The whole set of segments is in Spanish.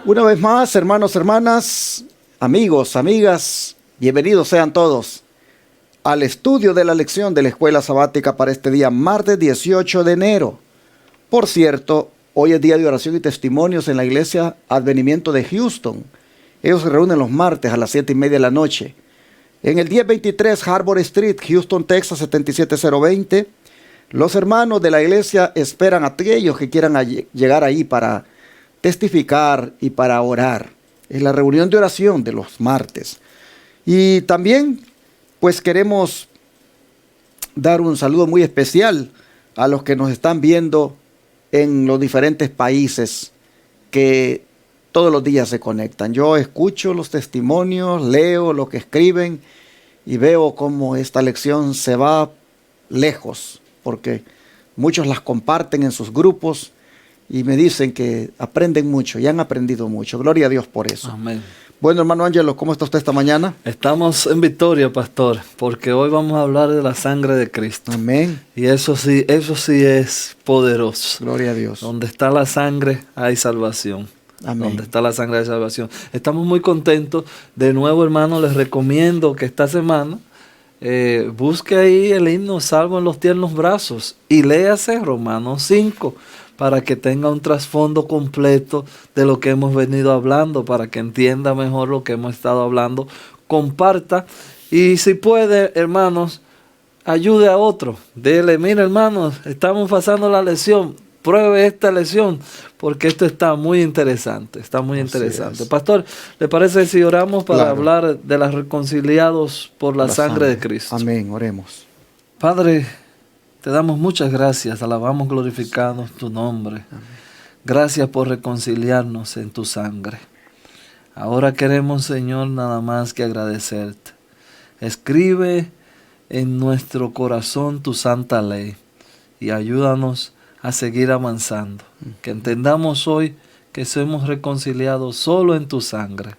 Una vez más, hermanos, hermanas, amigos, amigas, bienvenidos sean todos al estudio de la lección de la Escuela Sabática para este día, martes 18 de enero. Por cierto, hoy es día de oración y testimonios en la iglesia Advenimiento de Houston. Ellos se reúnen los martes a las 7:30 de la noche. En el 1023 Harbor Street, Houston, Texas, 77020. Los hermanos de la iglesia esperan a aquellos que quieran llegar ahí para testificar y para orar. Es la reunión de oración de los martes. Y también, pues queremos dar un saludo muy especial a los que nos están viendo en los diferentes países que todos los días se conectan. Yo escucho los testimonios, leo lo que escriben y veo cómo esta lección se va lejos, porque muchos las comparten en sus grupos y me dicen que aprenden mucho y han aprendido mucho. Gloria a Dios por eso. Amén. Bueno, hermano Ángelo, ¿cómo está usted esta mañana? Estamos en victoria, pastor, porque hoy vamos a hablar de la sangre de Cristo. Amén. Y eso sí es poderoso. Gloria a Dios. Donde está la sangre hay salvación. Amén. Donde está la sangre hay salvación. Estamos muy contentos. De nuevo, hermano, les recomiendo que esta semana busque ahí el himno Salvo en los tiernos brazos y léase Romanos 5 para que tenga un trasfondo completo de lo que hemos venido hablando, para que entienda mejor lo que hemos estado hablando. Comparta y si puede, hermanos, ayude a otro. Dile, mira, hermanos, estamos pasando la lección. Pruebe esta lección, porque esto está muy interesante. Está muy interesante. Pastor, ¿le parece si oramos para hablar de los reconciliados por la sangre de Cristo? Amén, oremos. Padre, te damos muchas gracias, alabamos, glorificamos tu nombre. Amén. Gracias por reconciliarnos en tu sangre. Ahora queremos, Señor, nada más que agradecerte. Escribe en nuestro corazón tu santa ley y ayúdanos a seguir avanzando. Que entendamos hoy que somos reconciliados solo en tu sangre.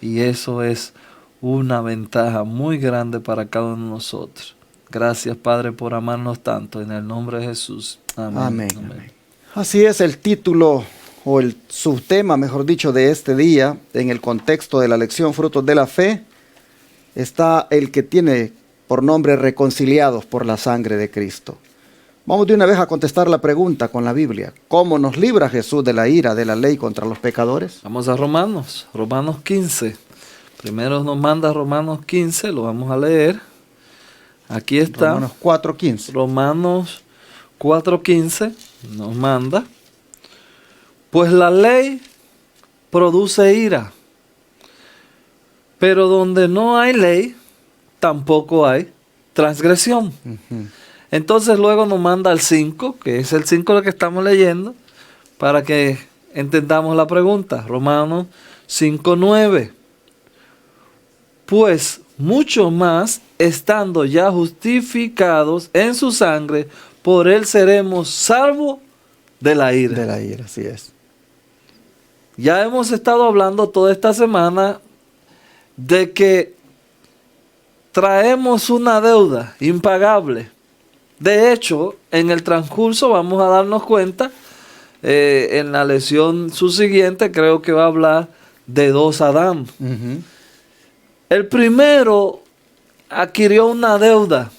Y eso es una ventaja muy grande para cada uno de nosotros. Gracias, Padre, por amarnos tanto. En el nombre de Jesús. Amén. Amén. Amén. Amén. Así es el título o el subtema, mejor dicho, de este día. En el contexto de la lección Frutos de la Fe está el que tiene por nombre reconciliados por la sangre de Cristo. Vamos de una vez a contestar la pregunta con la Biblia. ¿Cómo nos libra Jesús de la ira de la ley contra los pecadores? Vamos a Romanos 15. Primero nos manda Romanos 15, lo vamos a leer. Aquí está. Romanos 4:15. Romanos 4:15 nos manda. Pues la ley produce ira, pero donde no hay ley, tampoco hay transgresión. Entonces luego nos manda al 5, que es el 5 del que estamos leyendo, para que entendamos la pregunta. Romanos 5:9. Pues mucho más, estando ya justificados en su sangre, por él seremos salvos de la ira. De la ira, así es. Ya hemos estado hablando toda esta semana de que traemos una deuda impagable. De hecho, en el transcurso vamos a darnos cuenta, en la lección subsiguiente creo que va a hablar de dos Adán. El primero adquirió una deuda.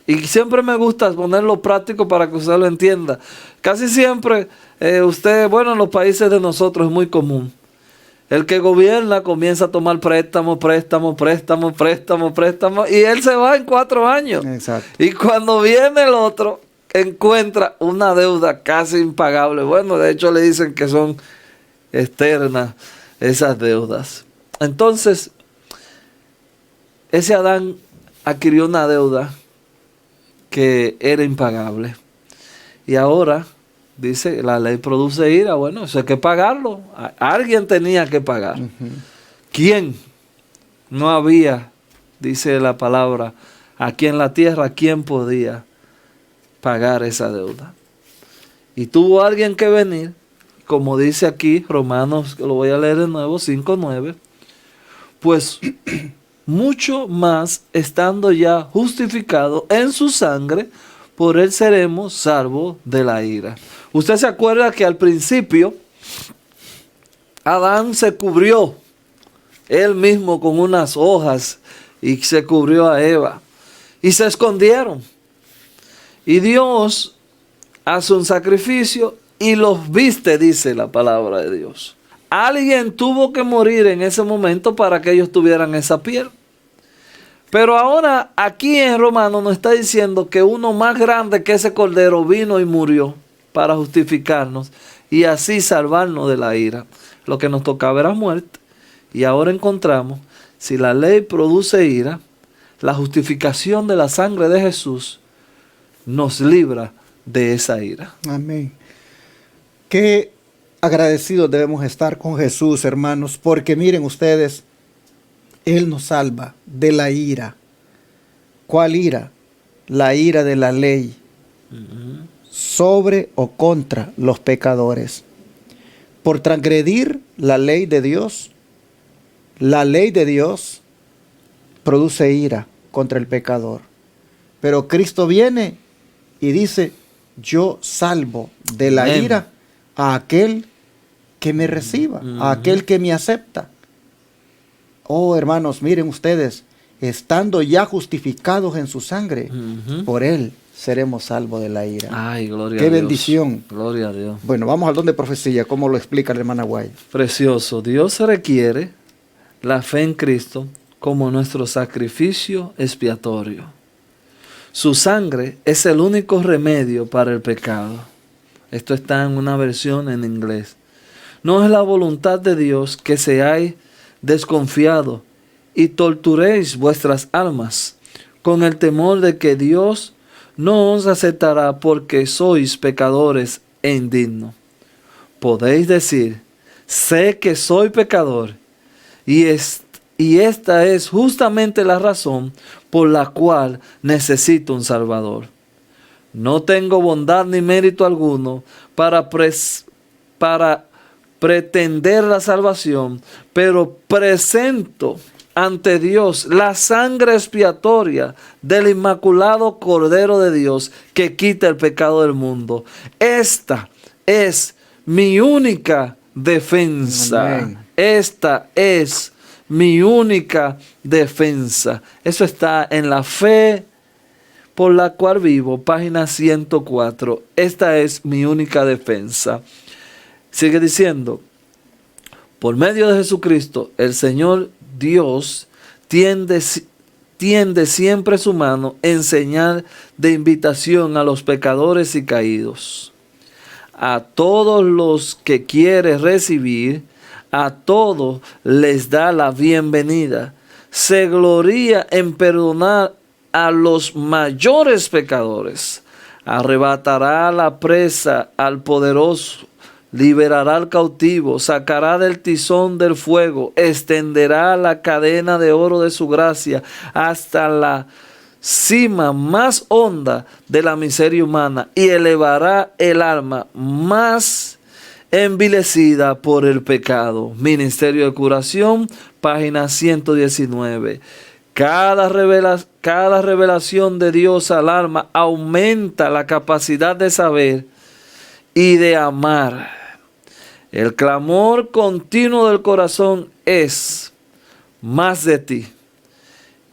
Y siempre me gusta ponerlo práctico para que usted lo entienda. Casi siempre, en los países de nosotros es muy común. El que gobierna comienza a tomar préstamos, y él se va en 4 años. Exacto. Y cuando viene el otro, encuentra una deuda casi impagable. Bueno, de hecho le dicen que son externas esas deudas. Entonces, ese Adán adquirió una deuda que era impagable. Y ahora dice, la ley produce ira. Bueno, eso hay que pagarlo. Alguien tenía que pagar. ¿Quién? No había, dice la palabra, aquí en la tierra, ¿quién podía pagar esa deuda? Y tuvo alguien que venir, como dice aquí, Romanos, lo voy a leer de nuevo, 5:9. Pues mucho más, estando ya justificado en su sangre, por él seremos salvos de la ira. Usted se acuerda que al principio Adán se cubrió él mismo con unas hojas y se cubrió a Eva y se escondieron. Y Dios hace un sacrificio y los viste, dice la palabra de Dios. Alguien tuvo que morir en ese momento para que ellos tuvieran esa piel. Pero ahora aquí en Romanos nos está diciendo que uno más grande que ese cordero vino y murió para justificarnos y así salvarnos de la ira. Lo que nos tocaba era muerte. Y ahora encontramos, si la ley produce ira, la justificación de la sangre de Jesús nos libra de esa ira. Amén. Qué agradecidos debemos estar con Jesús, hermanos, porque miren ustedes, Él nos salva de la ira. ¿Cuál ira? La ira de la ley sobre o contra los pecadores. Por transgredir la ley de Dios produce ira contra el pecador. Pero Cristo viene y dice, yo salvo de la ira a aquel que me reciba, a aquel que me acepta. Oh, hermanos, miren ustedes, estando ya justificados en su sangre, por Él seremos salvos de la ira. Ay, gloria a Dios. Qué bendición. Gloria a Dios. Bueno, vamos al don de profecía, ¿cómo lo explica la hermana Guay? Precioso. Dios requiere la fe en Cristo como nuestro sacrificio expiatorio. Su sangre es el único remedio para el pecado. Esto está en una versión en inglés. No es la voluntad de Dios que seáis desconfiados y torturéis vuestras almas con el temor de que Dios no os aceptará porque sois pecadores e indignos. Podéis decir, sé que soy pecador y esta es justamente la razón por la cual necesito un Salvador. No tengo bondad ni mérito alguno para pretender la salvación, pero presento ante Dios la sangre expiatoria del inmaculado Cordero de Dios que quita el pecado del mundo. Esta es mi única defensa. Amén. Esta es mi única defensa. Eso está en La Fe por la cual vivo, página 104. Esta es mi única defensa. Sigue diciendo, por medio de Jesucristo, el Señor Dios tiende siempre su mano en señal de invitación a los pecadores y caídos. A todos los que quiere recibir, a todos les da la bienvenida. Se gloria en perdonar a los mayores pecadores. Arrebatará la presa al poderoso, liberará al cautivo, sacará del tizón del fuego, extenderá la cadena de oro de su gracia hasta la cima más honda de la miseria humana y elevará el alma más envilecida por el pecado. Ministerio de Curación, página 119. Cada revelación de Dios al alma aumenta la capacidad de saber y de amar. El clamor continuo del corazón es más de ti.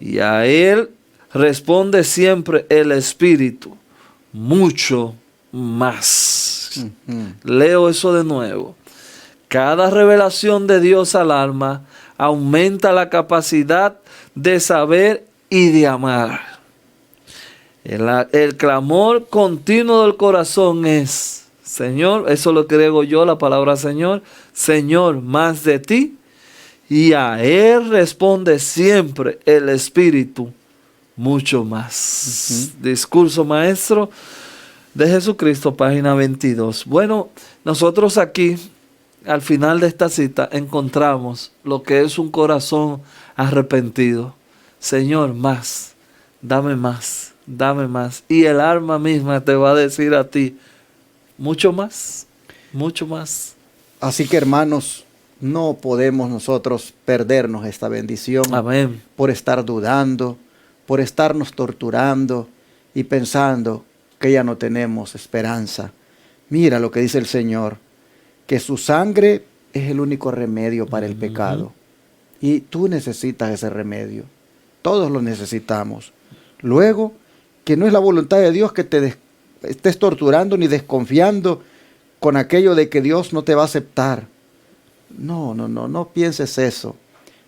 Y a él responde siempre el Espíritu, mucho más. Leo eso de nuevo. Cada revelación de Dios al alma aumenta la capacidad de saber y de amar. El clamor continuo del corazón es, Señor, eso lo agrego yo, la palabra Señor, Señor, más de ti. Y a Él responde siempre el Espíritu, mucho más. Discurso maestro de Jesucristo, página 22. Bueno, nosotros aquí, al final de esta cita, encontramos lo que es un corazón arrepentido. Señor, más, dame más, dame más. Y el alma misma te va a decir a ti, mucho más, mucho más. Así que, hermanos, no podemos nosotros perdernos esta bendición. Amén. Por estar dudando, por estarnos torturando y pensando que ya no tenemos esperanza. Mira lo que dice el Señor, que su sangre es el único remedio para el pecado. Y tú necesitas ese remedio. Todos lo necesitamos. Luego, que no es la voluntad de Dios que te estés torturando ni desconfiando con aquello de que Dios no te va a aceptar. No pienses eso.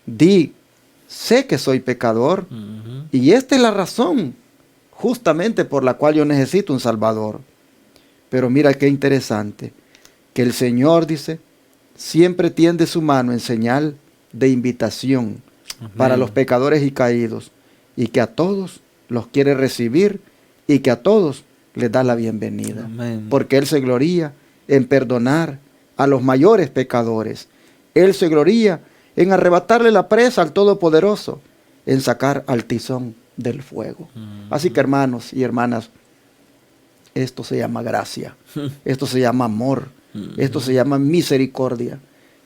Di, sé que soy pecador y esta es la razón justamente por la cual yo necesito un Salvador. Pero mira qué interesante, que el Señor dice, siempre tiende su mano en señal de invitación para los pecadores y caídos, y que a todos los quiere recibir y que a todos les da la bienvenida. Amén. Porque Él se gloría en perdonar a los mayores pecadores. Él se gloría en arrebatarle la presa al Todopoderoso, en sacar al tizón del fuego. Así que, hermanos y hermanas, esto se llama gracia, esto se llama amor, esto se llama misericordia,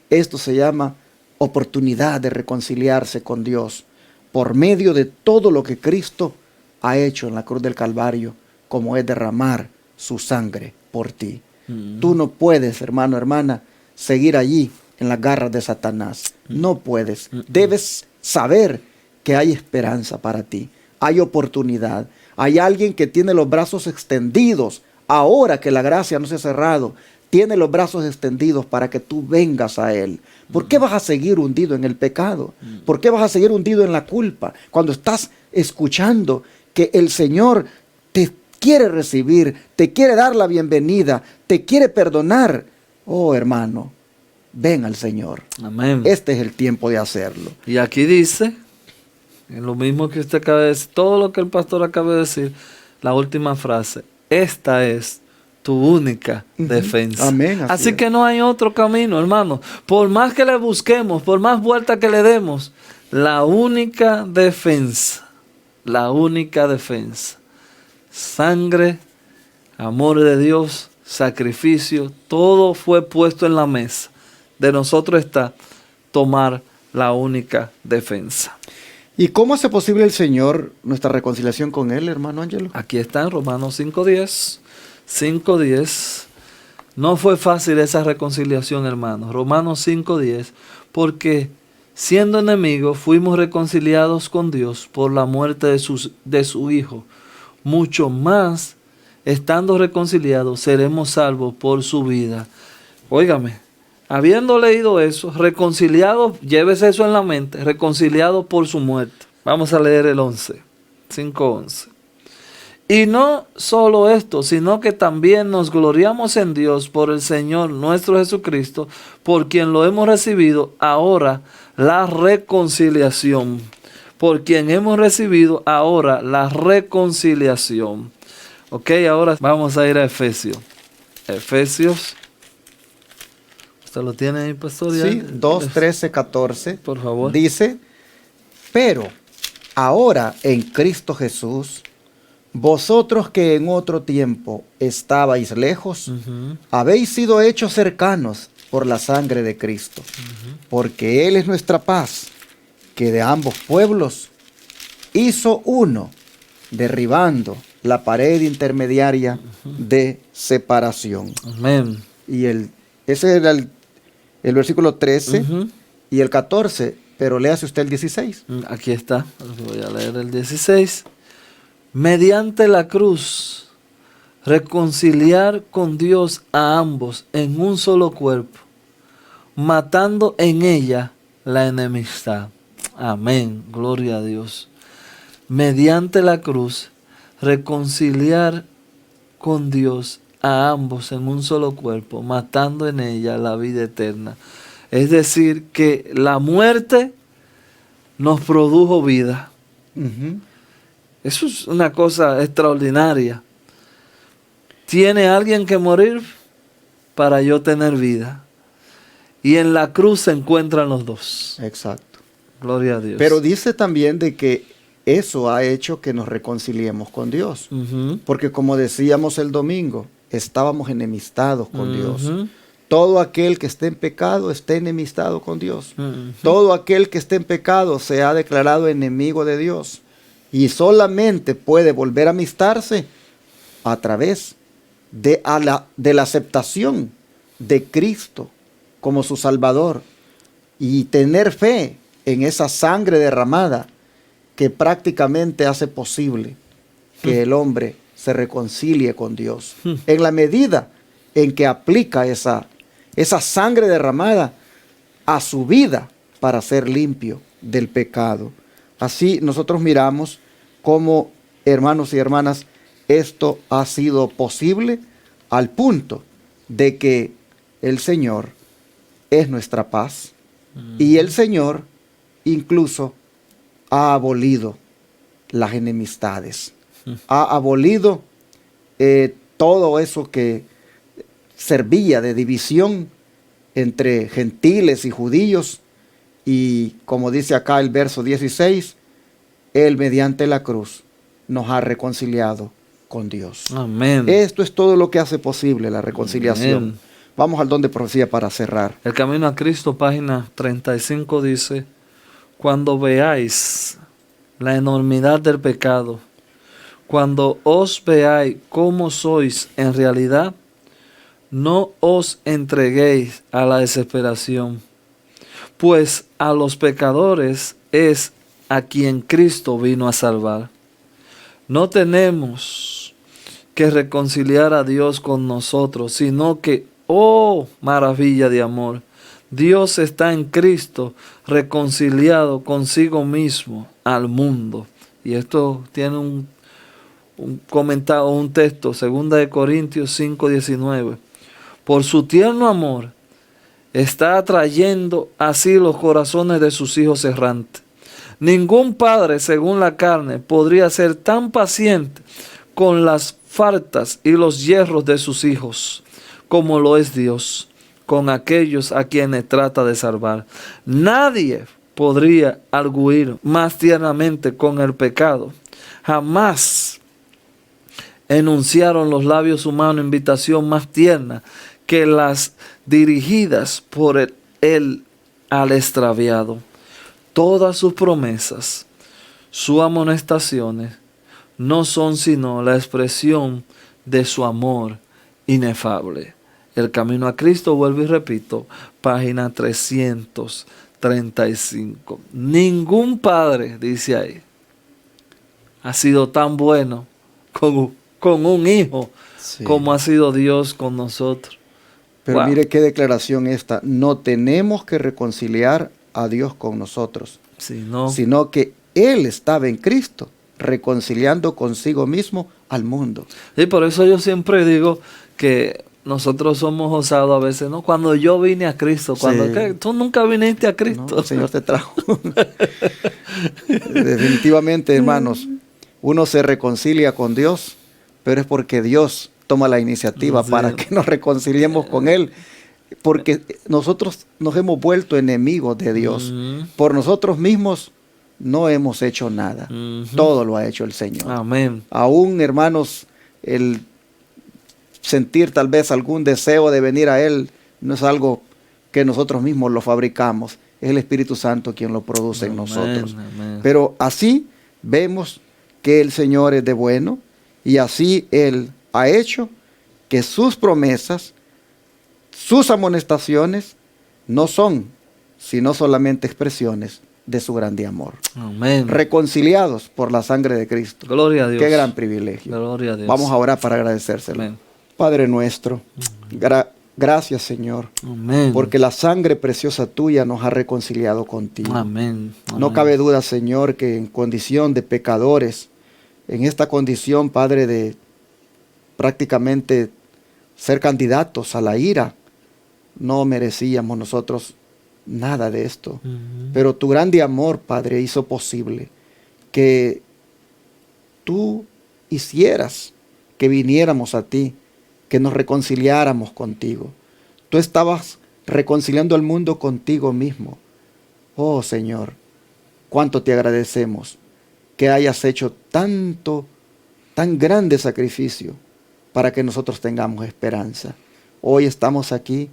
esto se llama oportunidad de reconciliarse con Dios por medio de todo lo que Cristo ha hecho en la cruz del Calvario, como es derramar su sangre por ti. Tú no puedes, hermano, hermana, seguir allí en las garras de Satanás. No puedes. Debes saber que hay esperanza para ti. Hay oportunidad. Hay alguien que tiene los brazos extendidos. Ahora que la gracia no se ha cerrado, tiene los brazos extendidos para que tú vengas a Él. ¿Por qué vas a seguir hundido en el pecado? ¿Por qué vas a seguir hundido en la culpa? Cuando estás escuchando que el Señor te quiere recibir, te quiere dar la bienvenida, te quiere perdonar. Oh, hermano, ven al Señor. Amén. Este es el tiempo de hacerlo. Y aquí dice, en lo mismo que usted acaba de decir, todo lo que el pastor acaba de decir, la última frase, esta es tu única defensa. Amén. Así es. que no hay otro camino, hermano. Por más que le busquemos, por más vuelta que le demos, la única defensa, sangre, amor de Dios, sacrificio, todo fue puesto en la mesa. De nosotros está tomar la única defensa. ¿Y cómo hace posible el Señor nuestra reconciliación con Él, hermano Ángelo? Aquí está en Romanos 5:10. 5:10. No fue fácil esa reconciliación, hermanos. Romanos 5:10. Porque siendo enemigos fuimos reconciliados con Dios por la muerte de su Hijo. Mucho más, estando reconciliados, seremos salvos por su vida. Óigame, habiendo leído eso, reconciliados, llévese eso en la mente, reconciliados por su muerte. Vamos a leer el 11, 5:11. Y no solo esto, sino que también nos gloriamos en Dios por el Señor nuestro Jesucristo, por quien lo hemos recibido ahora la reconciliación. Por quien hemos recibido ahora la reconciliación. Ok, ahora vamos a ir a Efesios. Efesios. ¿Usted lo tiene ahí, pastor? Sí, 2, 13, 14. Por favor. Dice, pero ahora en Cristo Jesús, vosotros que en otro tiempo estabais lejos, habéis sido hechos cercanos por la sangre de Cristo, porque Él es nuestra paz, que de ambos pueblos hizo uno, derribando la pared intermediaria de separación. Amén. Y ese era el versículo 13 y el 14, pero léase usted el 16. Aquí está, voy a leer el 16. Mediante la cruz, reconciliar con Dios a ambos en un solo cuerpo, matando en ella la enemistad. Amén, gloria a Dios. Mediante la cruz, reconciliar con Dios a ambos en un solo cuerpo, matando en ella la vida eterna. Es decir, que la muerte nos produjo vida. Eso es una cosa extraordinaria. Tiene alguien que morir para yo tener vida. Y en la cruz se encuentran los dos. Exacto. Gloria a Dios. Pero dice también de que eso ha hecho que nos reconciliemos con Dios. Porque como decíamos el domingo, estábamos enemistados con Dios. Todo aquel que esté en pecado está enemistado con Dios. Todo aquel que esté en pecado se ha declarado enemigo de Dios. Y solamente puede volver a amistarse a través de la aceptación de Cristo como su Salvador y tener fe en esa sangre derramada que prácticamente hace posible que el hombre se reconcilie con Dios. En la medida en que aplica esa sangre derramada a su vida para ser limpio del pecado. Así nosotros miramos cómo, hermanos y hermanas, esto ha sido posible al punto de que el Señor es nuestra paz y el Señor incluso ha abolido las enemistades, ha abolido todo eso que servía de división entre gentiles y judíos, y como dice acá el verso 16, Él mediante la cruz nos ha reconciliado con Dios. Amén. Esto es todo lo que hace posible la reconciliación. Amén. Vamos al don de profecía para cerrar. El Camino a Cristo, página 35, dice: cuando veáis la enormidad del pecado, cuando os veáis cómo sois en realidad, no os entreguéis a la desesperación, pues a los pecadores es a quien Cristo vino a salvar. No tenemos que reconciliar a Dios con nosotros, sino que, oh maravilla de amor, Dios está en Cristo reconciliado consigo mismo al mundo. Y esto tiene un comentario, un texto, 2 Corintios 5:19. Por su tierno amor está atrayendo así los corazones de sus hijos errantes. Ningún padre, según la carne, podría ser tan paciente con las faltas y los yerros de sus hijos como lo es Dios con aquellos a quienes trata de salvar. Nadie podría arguir más tiernamente con el pecado. Jamás enunciaron los labios humanos invitación más tierna que las dirigidas por él al extraviado. Todas sus promesas, sus amonestaciones, no son sino la expresión de su amor inefable. El Camino a Cristo, vuelvo y repito, página 335. Ningún padre, dice ahí, ha sido tan bueno con un hijo, sí, como ha sido Dios con nosotros. Pero mire qué declaración esta: no tenemos que reconciliar a Dios con nosotros, sino que Él estaba en Cristo, reconciliando consigo mismo al mundo. Y por eso yo siempre digo que nosotros somos osados a veces, ¿no? Cuando yo vine a Cristo, cuando sí, tú nunca viniste a Cristo. No, el Señor te trajo. Definitivamente, hermanos, uno se reconcilia con Dios, pero es porque Dios toma la iniciativa, sí, para que nos reconciliemos con Él, porque nosotros nos hemos vuelto enemigos de Dios. Por nosotros mismos no hemos hecho nada. Todo lo ha hecho el Señor. Amén. Aún, hermanos, el sentir tal vez algún deseo de venir a Él no es algo que nosotros mismos lo fabricamos, es el Espíritu Santo quien lo produce en nosotros. Amén. Pero así vemos que el Señor es de bueno, y así Él ha hecho que sus promesas, sus amonestaciones, no son sino solamente expresiones de su grande amor. Amén. Reconciliados por la sangre de Cristo. Gloria a Dios. Qué gran privilegio. Gloria a Dios. Vamos a orar para agradecérselo. Amén. Padre nuestro, gracias, Señor, amén, porque la sangre preciosa tuya nos ha reconciliado contigo. Amén. Amén. No cabe duda, Señor, que en condición de pecadores, en esta condición, Padre, de prácticamente ser candidatos a la ira, no merecíamos nosotros nada de esto. Pero tu grande amor, Padre, hizo posible que tú hicieras que viniéramos a ti, que nos reconciliáramos contigo. Tú estabas reconciliando al mundo contigo mismo. Oh Señor, cuánto te agradecemos que hayas hecho tan grande sacrificio para que nosotros tengamos esperanza. Hoy estamos aquí,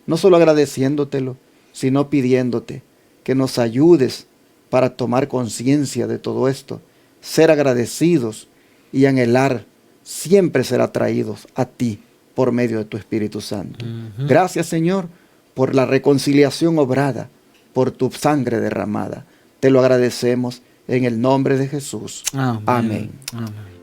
no solo agradeciéndotelo, sino pidiéndote que nos ayudes para tomar conciencia de todo esto, ser agradecidos y anhelar siempre ser atraídos a ti por medio de tu Espíritu Santo. Gracias, Señor, por la reconciliación obrada, por tu sangre derramada. Te lo agradecemos en el nombre de Jesús. Amén. Amén. Amén.